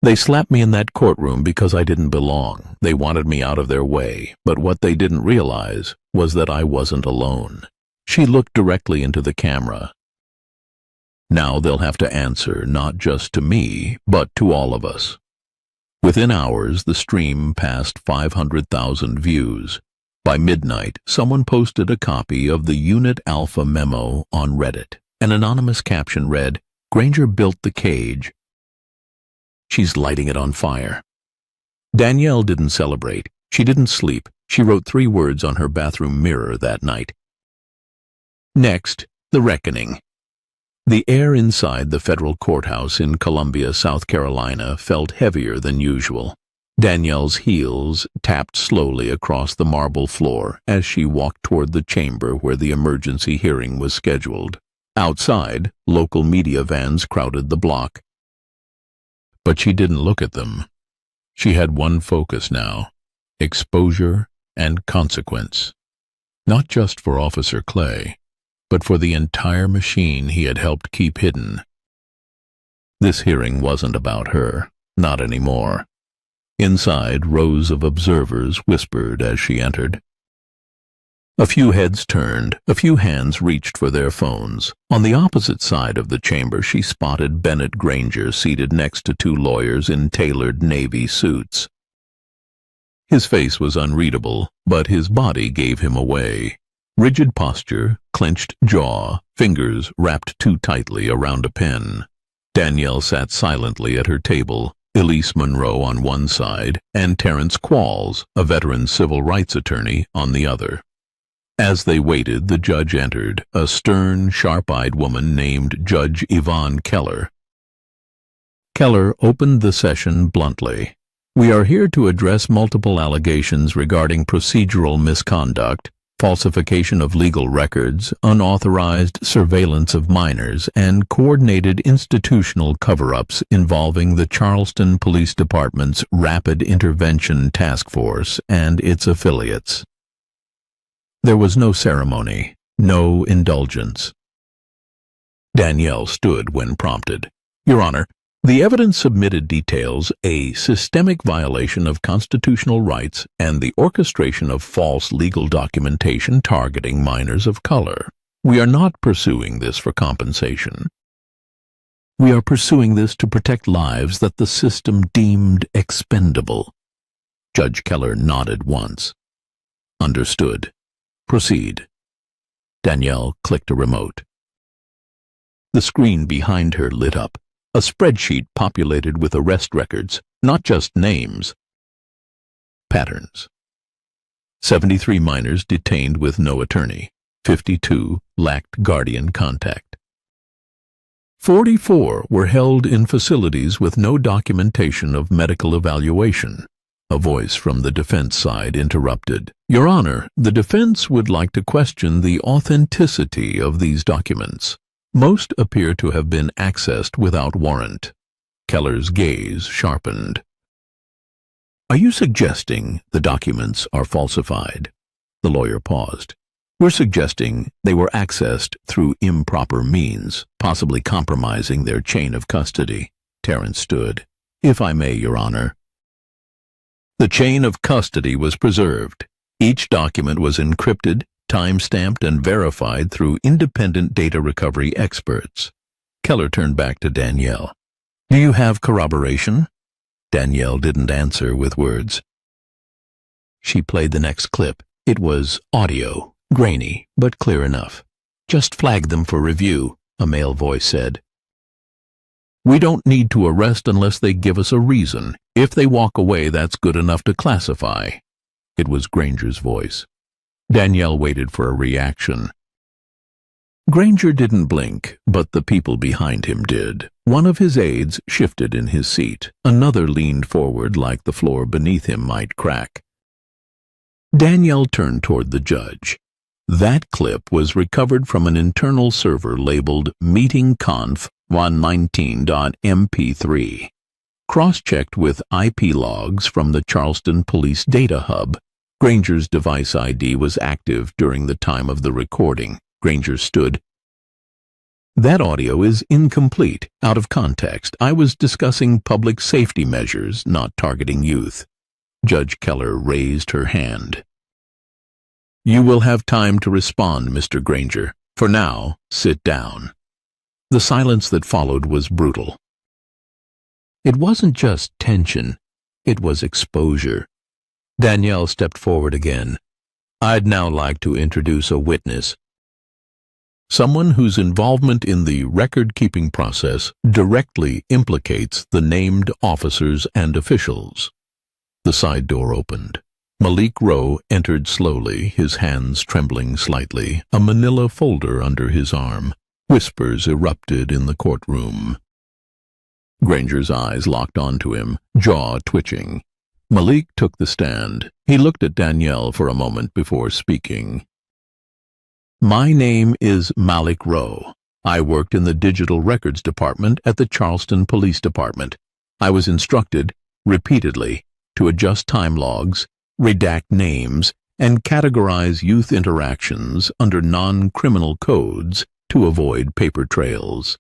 They slapped me in that courtroom because I didn't belong. They wanted me out of their way, but what they didn't realize was that I wasn't alone. She looked directly into the camera. Now they'll have to answer not just to me, but to all of us. Within hours, the stream passed 500,000 views. By midnight, someone posted a copy of the Unit Alpha memo on Reddit. An anonymous caption read, Granger built the cage. She's lighting it on fire. Danielle didn't celebrate. She didn't sleep. She wrote 3 words on her bathroom mirror that night. Next, the reckoning. The air inside the federal courthouse in Columbia, South Carolina, felt heavier than usual. Danielle's heels tapped slowly across the marble floor as she walked toward the chamber where the emergency hearing was scheduled. Outside, local media vans crowded the block. But she didn't look at them. She had one focus now: exposure and consequence. Not just for Officer Clay, but for the entire machine he had helped keep hidden. This hearing wasn't about her, not anymore. Inside, rows of observers whispered as she entered. A few heads turned, a few hands reached for their phones. On the opposite side of the chamber, she spotted Bennett Granger seated next to 2 lawyers in tailored navy suits. His face was unreadable, but his body gave him away. Rigid posture, clenched jaw, fingers wrapped too tightly around a pen. Danielle sat silently at her table, Elise Monroe on one side, and Terrence Qualls, a veteran civil rights attorney, on the other. As they waited, the judge entered, a stern, sharp-eyed woman named Judge Yvonne Keller. Keller opened the session bluntly. We are here to address multiple allegations regarding procedural misconduct, falsification of legal records, unauthorized surveillance of minors, and coordinated institutional cover-ups involving the Charleston Police Department's Rapid Intervention Task Force and its affiliates. There was no ceremony, no indulgence. Danielle stood when prompted. "Your Honor, the evidence submitted details a systemic violation of constitutional rights and the orchestration of false legal documentation targeting minors of color. We are not pursuing this for compensation. We are pursuing this to protect lives that the system deemed expendable." Judge Keller nodded once. "Understood. Proceed." Danielle clicked a remote. The screen behind her lit up. A spreadsheet populated with arrest records, not just names. Patterns. 73 minors detained with no attorney. 52 lacked guardian contact. 44 were held in facilities with no documentation of medical evaluation. A voice from the defense side interrupted. "Your Honor, the defense would like to question the authenticity of these documents. Most appear to have been accessed without warrant." Keller's gaze sharpened. "Are you suggesting the documents are falsified?" The lawyer paused. "We're suggesting they were accessed through improper means, possibly compromising their chain of custody." Terrence stood. "If I may, Your Honor." The chain of custody was preserved. Each document was encrypted, time-stamped, and verified through independent data recovery experts. Keller turned back to Danielle. "Do you have corroboration?" Danielle didn't answer with words. She played the next clip. It was audio, grainy, but clear enough. "Just flag them for review," a male voice said. "We don't need to arrest unless they give us a reason. If they walk away, that's good enough to classify." It was Granger's voice. Danielle waited for a reaction. Granger didn't blink, but the people behind him did. One of his aides shifted in his seat. Another leaned forward like the floor beneath him might crack. Danielle turned toward the judge. That clip was recovered from an internal server labeled meetingconf119.mp3. Cross-checked with IP logs from the Charleston Police Data Hub. Granger's device ID was active during the time of the recording. Granger stood. "That audio is incomplete, out of context. I was discussing public safety measures, not targeting youth." Judge Keller raised her hand. "You will have time to respond, Mr. Granger. For now, sit down." The silence that followed was brutal. It wasn't just tension, it was exposure. Danielle stepped forward again. "I'd now like to introduce a witness. Someone whose involvement in the record-keeping process directly implicates the named officers and officials." The side door opened. Malik Rowe entered slowly, his hands trembling slightly, a manila folder under his arm. Whispers erupted in the courtroom. Granger's eyes locked onto him, jaw twitching. Malik took the stand. He looked at Danielle for a moment before speaking. "My name is Malik Rowe. I worked in the Digital Records Department at the Charleston Police Department. I was instructed, repeatedly, to adjust time logs, redact names, and categorize youth interactions under non-criminal codes to avoid paper trails."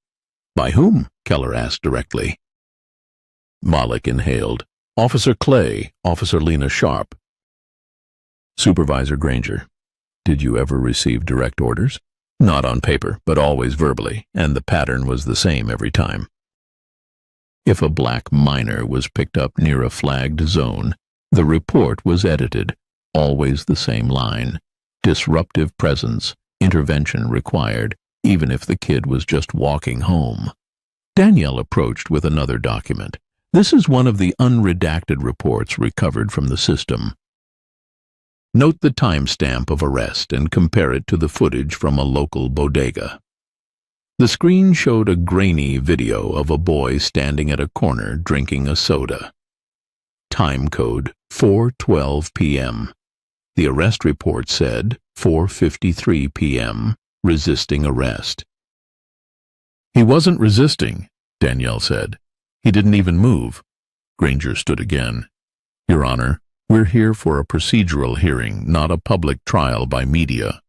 "By whom?" Keller asked directly. Malik inhaled. "Officer Clay, Officer Lena Sharp." "Supervisor Granger, did you ever receive direct orders?" "Not on paper, but always verbally, and the pattern was the same every time. If a black minor was picked up near a flagged zone, the report was edited, always the same line. Disruptive presence, intervention required, even if the kid was just walking home." Danielle approached with another document. This is one of the unredacted reports recovered from the system. Note the timestamp of arrest and compare it to the footage from a local bodega. The screen showed a grainy video of a boy standing at a corner drinking a soda. Time code 4:12 p.m. The arrest report said 4:53 p.m., resisting arrest. "He wasn't resisting," Danielle said. "He didn't even move." Granger stood again. "Your Honor, we're here for a procedural hearing, not a public trial by media."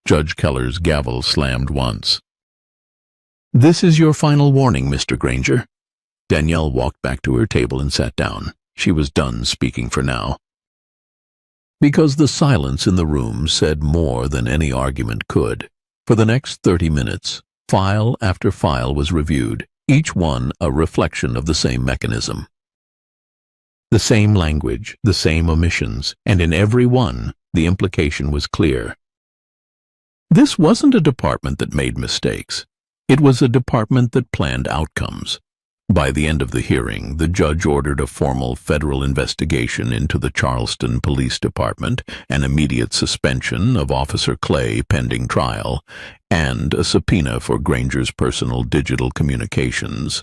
Judge Keller's gavel slammed once. "This is your final warning, Mr. Granger." Danielle walked back to her table and sat down. She was done speaking for now. Because the silence in the room said more than any argument could. For the next 30 minutes, file after file was reviewed, each one a reflection of the same mechanism. The same language, the same omissions, and in every one, the implication was clear. This wasn't a department that made mistakes. It was a department that planned outcomes. By the end of the hearing, the judge ordered a formal federal investigation into the Charleston Police Department, an immediate suspension of Officer Clay pending trial, and a subpoena for Granger's personal digital communications.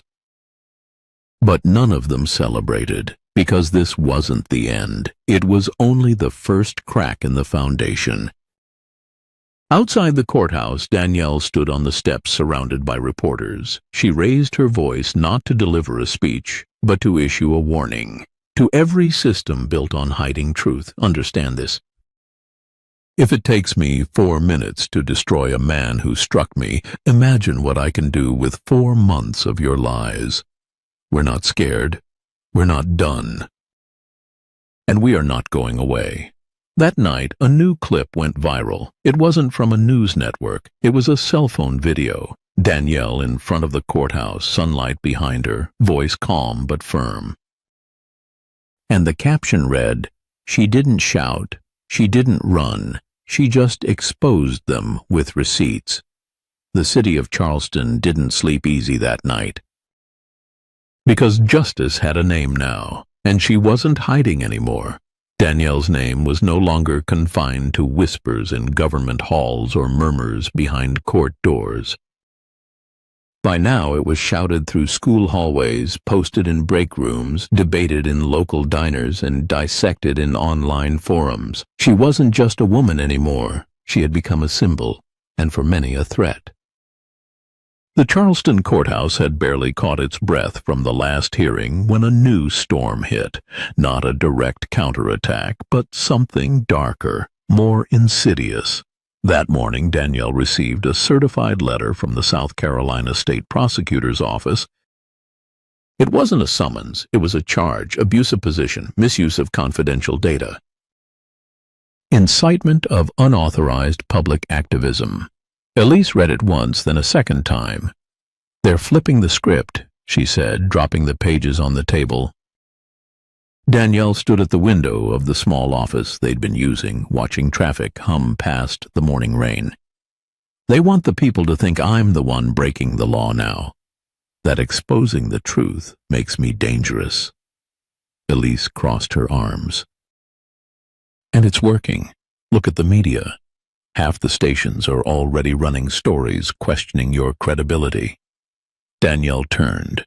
But none of them celebrated, because this wasn't the end. It was only the first crack in the foundation. Outside the courthouse, Danielle stood on the steps surrounded by reporters. She raised her voice not to deliver a speech, but to issue a warning. To every system built on hiding truth, understand this. If it takes me 4 minutes to destroy a man who struck me, imagine what I can do with 4 months of your lies. We're not scared. We're not done. And we are not going away. That night, a new clip went viral. It wasn't from a news network. It was a cell phone video. Danielle in front of the courthouse, sunlight behind her, voice calm but firm. And the caption read, "She didn't shout. She didn't run. She just exposed them with receipts." The city of Charleston didn't sleep easy that night. Because justice had a name now, and she wasn't hiding anymore. Danielle's name was no longer confined to whispers in government halls or murmurs behind court doors. By now it was shouted through school hallways, posted in break rooms, debated in local diners, and dissected in online forums. She wasn't just a woman anymore. She had become a symbol, and for many a threat. The Charleston courthouse had barely caught its breath from the last hearing when a new storm hit. Not a direct counterattack, but something darker, more insidious. That morning, Danielle received a certified letter from the South Carolina State Prosecutor's Office. It wasn't a summons, it was a charge: abuse of position, misuse of confidential data. Incitement of unauthorized public activism. Elise read it once, then a second time. "They're flipping the script," she said, dropping the pages on the table. Danielle stood at the window of the small office they'd been using, watching traffic hum past the morning rain. "They want the people to think I'm the one breaking the law now. That exposing the truth makes me dangerous." Elise crossed her arms. "And it's working. Look at the media. Half the stations are already running stories questioning your credibility." Danielle turned.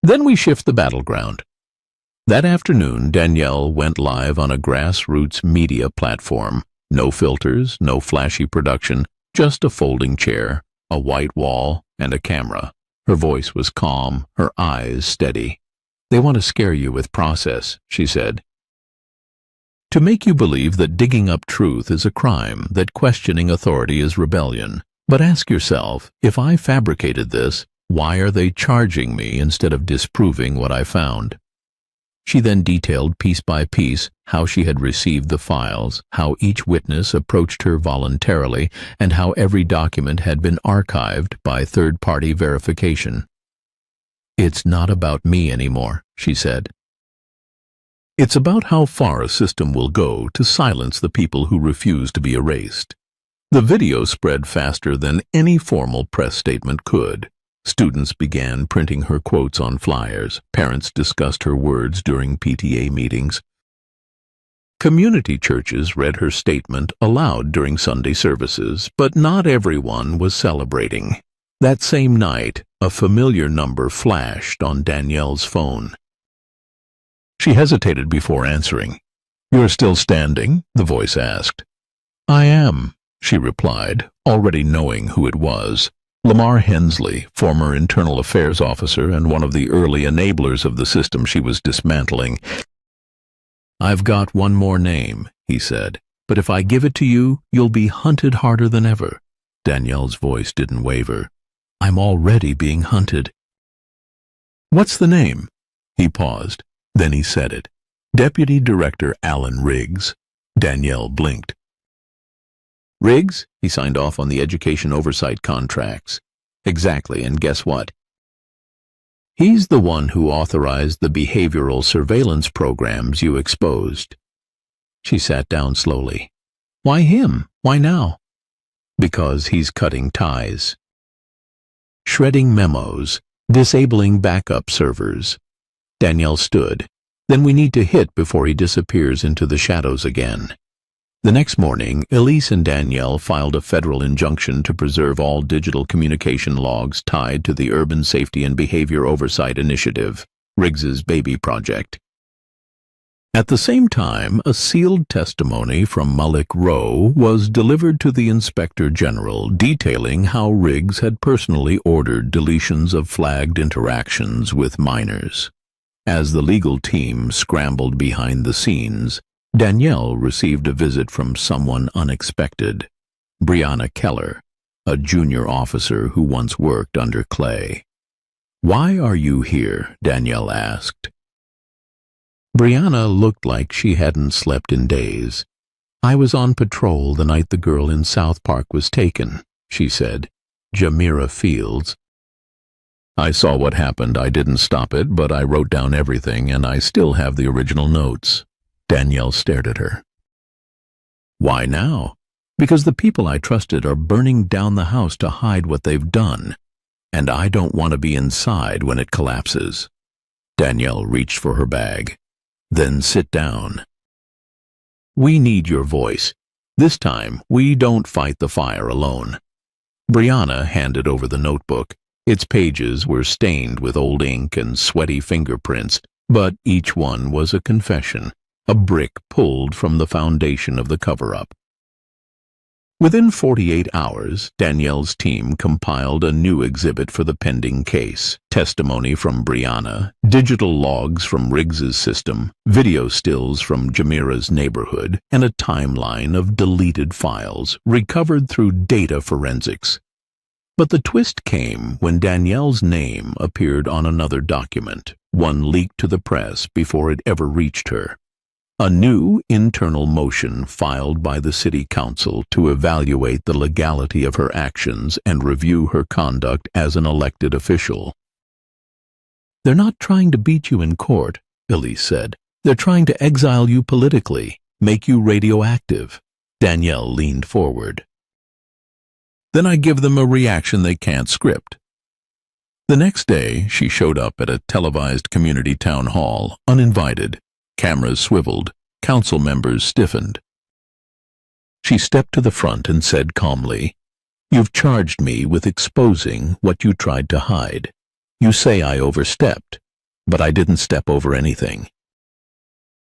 "Then we shift the battleground." That afternoon, Danielle went live on a grassroots media platform. No filters, no flashy production, just a folding chair, a white wall, and a camera. Her voice was calm, her eyes steady. "They want to scare you with process," she said. "To make you believe that digging up truth is a crime, that questioning authority is rebellion. But ask yourself, if I fabricated this, why are they charging me instead of disproving what I found?" She then detailed piece by piece how she had received the files, how each witness approached her voluntarily, and how every document had been archived by third-party verification. "It's not about me anymore," she said. "It's about how far a system will go to silence the people who refuse to be erased." The video spread faster than any formal press statement could. Students began printing her quotes on flyers. Parents discussed her words during PTA meetings. Community churches read her statement aloud during Sunday services, but not everyone was celebrating. That same night, a familiar number flashed on Danielle's phone. She hesitated before answering. "You're still standing?" the voice asked. I am, she replied, already knowing who it was. Lamar Hensley, former internal affairs officer and one of the early enablers of the system she was dismantling. I've got one more name, he said, but if I give it to you, you'll be hunted harder than ever. Danielle's voice didn't waver. I'm already being hunted. What's the name? He paused. Then he said it. Deputy Director Alan Riggs. Danielle blinked. Riggs? He signed off on the education oversight contracts. Exactly, and guess what? He's the one who authorized the behavioral surveillance programs you exposed. She sat down slowly. Why him? Why now? Because he's cutting ties. Shredding memos, disabling backup servers. Danielle stood. Then we need to hit before he disappears into the shadows again. The next morning, Elise and Danielle filed a federal injunction to preserve all digital communication logs tied to the Urban Safety and Behavior Oversight Initiative, Riggs's baby project. At the same time, a sealed testimony from Malik Rowe was delivered to the Inspector General detailing how Riggs had personally ordered deletions of flagged interactions with minors. As the legal team scrambled behind the scenes, Danielle received a visit from someone unexpected, Brianna Keller, a junior officer who once worked under Clay. Why are you here? Danielle asked. Brianna looked like she hadn't slept in days. I was on patrol the night the girl in South Park was taken, she said. Jamira Fields. I saw what happened. I didn't stop it, but I wrote down everything, and I still have the original notes. Danielle stared at her. Why now? Because the people I trusted are burning down the house to hide what they've done, and I don't want to be inside when it collapses. Danielle reached for her bag. Then sit down. We need your voice. This time, we don't fight the fire alone. Brianna handed over the notebook. Its pages were stained with old ink and sweaty fingerprints, but each one was a confession. A brick pulled from the foundation of the cover-up. Within 48 hours, Danielle's team compiled a new exhibit for the pending case, testimony from Brianna, digital logs from Riggs's system, video stills from Jamira's neighborhood, and a timeline of deleted files recovered through data forensics. But the twist came when Danielle's name appeared on another document, one leaked to the press before it ever reached her. A new internal motion filed by the city council to evaluate the legality of her actions and review her conduct as an elected official. They're not trying to beat you in court, Elise said. They're trying to exile you politically, make you radioactive. Danielle leaned forward. Then I give them a reaction they can't script. The next day, she showed up at a televised community town hall, uninvited. Cameras swiveled, council members stiffened. She stepped to the front and said calmly, You've charged me with exposing what you tried to hide. You say I overstepped, but I didn't step over anything.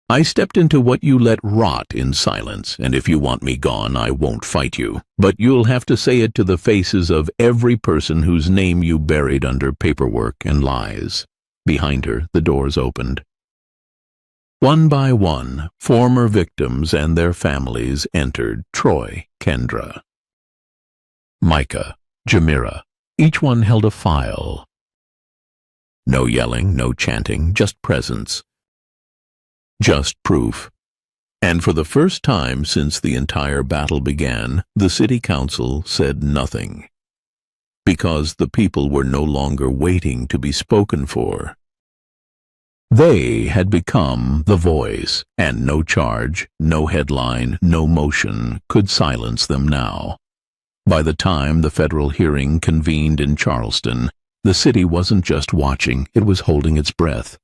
I stepped into what you let rot in silence, and if you want me gone, I won't fight you. But you'll have to say it to the faces of every person whose name you buried under paperwork and lies. Behind her, the doors opened. One by one, former victims and their families entered. Troy, Kendra, Micah, Jamira. Each one held a file. No yelling, no chanting, just presence. Just proof. And for the first time since the entire battle began, the city council said nothing. Because the people were no longer waiting to be spoken for. They had become the voice, and no charge, no headline, no motion could silence them now. By the time the federal hearing convened in Charleston, the city wasn't just watching, it was holding its breath.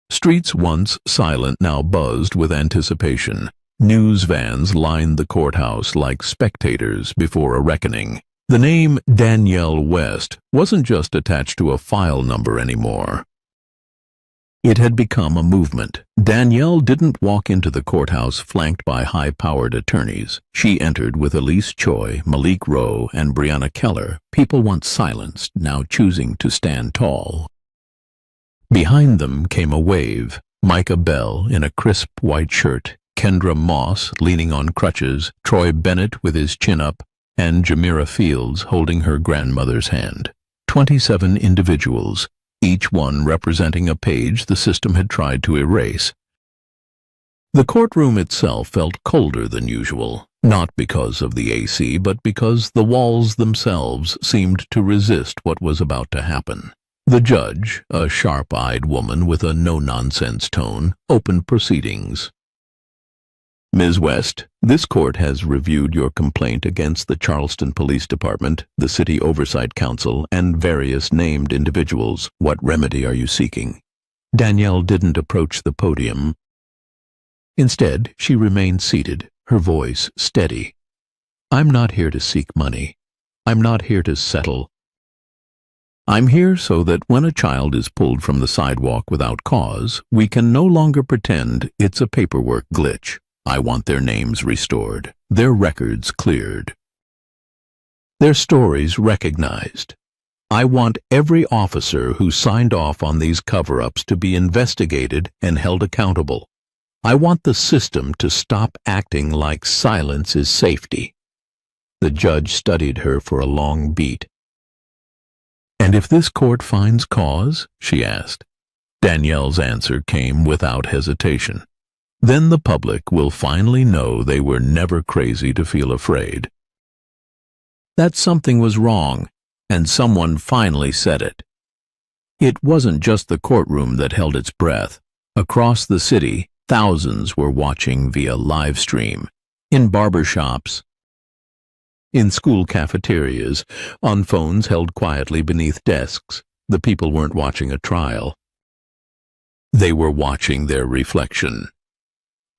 Streets once silent now buzzed with anticipation. News vans lined the courthouse like spectators before a reckoning. The name Danielle West wasn't just attached to a file number anymore. It had become a movement. Danielle didn't walk into the courthouse flanked by high-powered attorneys. She entered with Elise Choi, Malik Rowe, and Brianna Keller, people once silenced, now choosing to stand tall. Behind them came a wave. Micah Bell in a crisp white shirt, Kendra Moss leaning on crutches, Troy Bennett with his chin up, and Jamira Fields holding her grandmother's hand. 27 individuals, each one representing a page the system had tried to erase. The courtroom itself felt colder than usual, not because of the AC, but because the walls themselves seemed to resist what was about to happen. The judge, a sharp-eyed woman with a no-nonsense tone, opened proceedings. Ms. West, this court has reviewed your complaint against the Charleston Police Department, the City Oversight Council, and various named individuals. What remedy are you seeking? Danielle didn't approach the podium. Instead, she remained seated, her voice steady. I'm not here to seek money. I'm not here to settle. I'm here so that when a child is pulled from the sidewalk without cause, we can no longer pretend it's a paperwork glitch. I want their names restored, their records cleared, their stories recognized. I want every officer who signed off on these cover-ups to be investigated and held accountable. I want the system to stop acting like silence is safety. The judge studied her for a long beat. And if this court finds cause? She asked. Danielle's answer came without hesitation. Then the public will finally know they were never crazy to feel afraid. That something was wrong, and someone finally said it. It wasn't just the courtroom that held its breath. Across the city, thousands were watching via live stream, in barbershops, in school cafeterias, on phones held quietly beneath desks. The people weren't watching a trial. They were watching their reflection.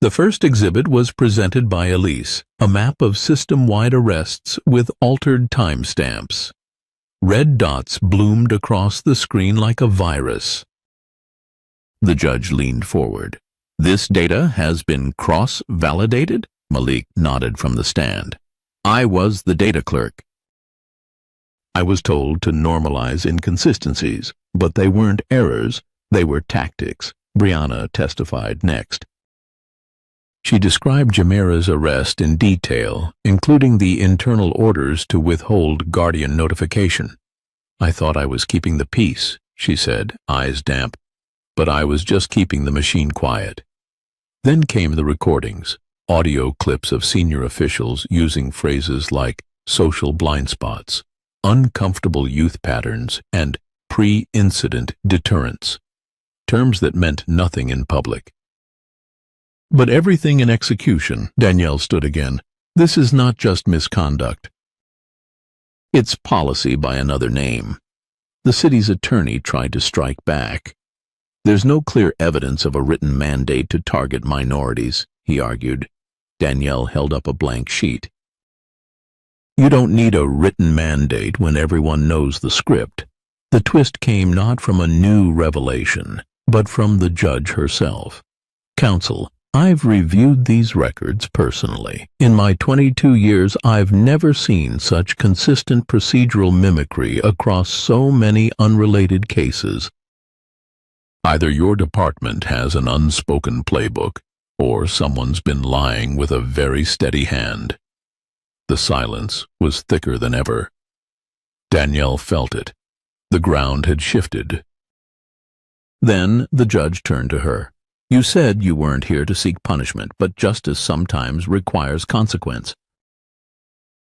The first exhibit was presented by Elise, a map of system-wide arrests with altered timestamps. Red dots bloomed across the screen like a virus. The judge leaned forward. This data has been cross-validated? Malik nodded from the stand. I was the data clerk. I was told to normalize inconsistencies, but they weren't errors, they were tactics. Brianna testified next. She described Jamira's arrest in detail, including the internal orders to withhold guardian notification. I thought I was keeping the peace, she said, eyes damp, but I was just keeping the machine quiet. Then came the recordings, audio clips of senior officials using phrases like social blind spots, uncomfortable youth patterns, and pre-incident deterrence, terms that meant nothing in public. But everything in execution, Danielle stood again. This is not just misconduct. It's policy by another name. The city's attorney tried to strike back. There's no clear evidence of a written mandate to target minorities, he argued. Danielle held up a blank sheet. You don't need a written mandate when everyone knows the script. The twist came not from a new revelation, but from the judge herself. Counsel, I've reviewed these records personally. In my 22 years, I've never seen such consistent procedural mimicry across so many unrelated cases. Either your department has an unspoken playbook, or someone's been lying with a very steady hand. The silence was thicker than ever. Danielle felt it. The ground had shifted. Then the judge turned to her. You said you weren't here to seek punishment, but justice sometimes requires consequence.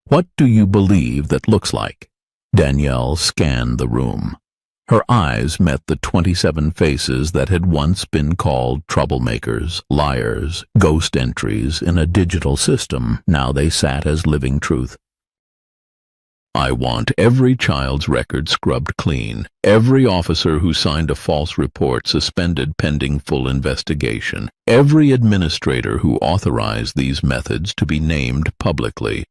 What do you believe that looks like? Danielle scanned the room. Her eyes met the 27 faces that had once been called troublemakers, liars, ghost entries in a digital system. Now they sat as living truth. I want every child's record scrubbed clean, every officer who signed a false report suspended pending full investigation, every administrator who authorized these methods to be named publicly.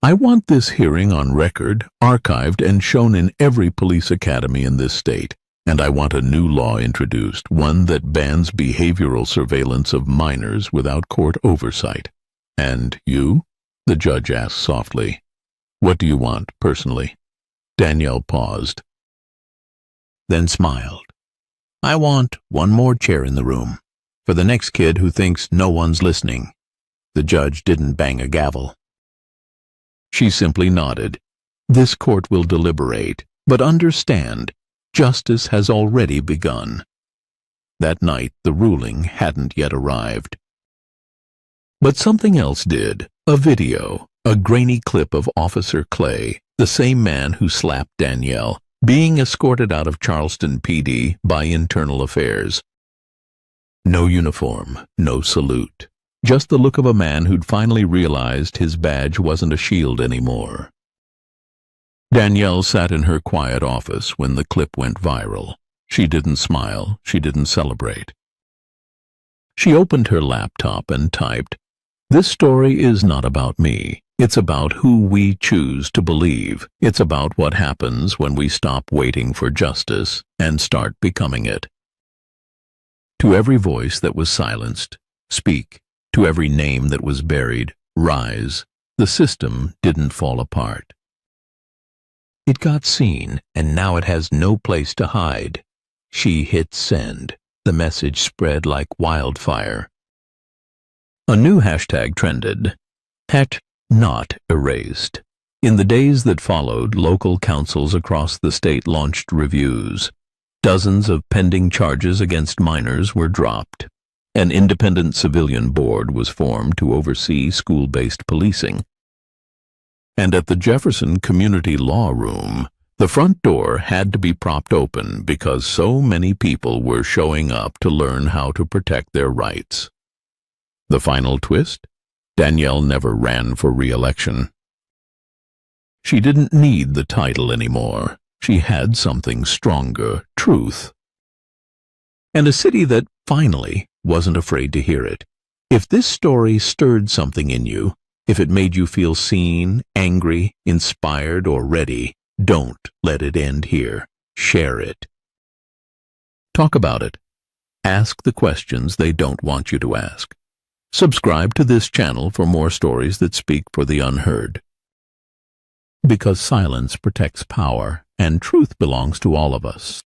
I want this hearing on record, archived, and shown in every police academy in this state. And I want a new law introduced, one that bans behavioral surveillance of minors without court oversight. And you? The judge asked softly. What do you want, personally? Danielle paused, then smiled. I want one more chair in the room, for the next kid who thinks no one's listening. The judge didn't bang a gavel. She simply nodded. This court will deliberate, but understand, justice has already begun. That night, the ruling hadn't yet arrived. But something else did. A video, a grainy clip of Officer Clay, the same man who slapped Danielle, being escorted out of Charleston PD by Internal Affairs. No uniform, no salute. Just the look of a man who'd finally realized his badge wasn't a shield anymore. Danielle sat in her quiet office when the clip went viral. She didn't smile, she didn't celebrate. She opened her laptop and typed, "This story is not about me. It's about who we choose to believe. It's about what happens when we stop waiting for justice and start becoming it." To every voice that was silenced, speak. To every name that was buried, rise. The system didn't fall apart. It got seen, and now it has no place to hide. She hit send. The message spread like wildfire. A new hashtag trended. #not erased. In the days that followed, local councils across the state launched reviews. Dozens of pending charges against minors were dropped. An independent civilian board was formed to oversee school-based policing. And at the Jefferson Community Law Room, the front door had to be propped open because so many people were showing up to learn how to protect their rights. The final twist? Danielle never ran for re-election. She didn't need the title anymore. She had something stronger, truth. And a city that, finally, wasn't afraid to hear it. If this story stirred something in you, if it made you feel seen, angry, inspired, or ready, don't let it end here. Share it. Talk about it. Ask the questions they don't want you to ask. Subscribe to this channel for more stories that speak for the unheard. Because silence protects power, and truth belongs to all of us.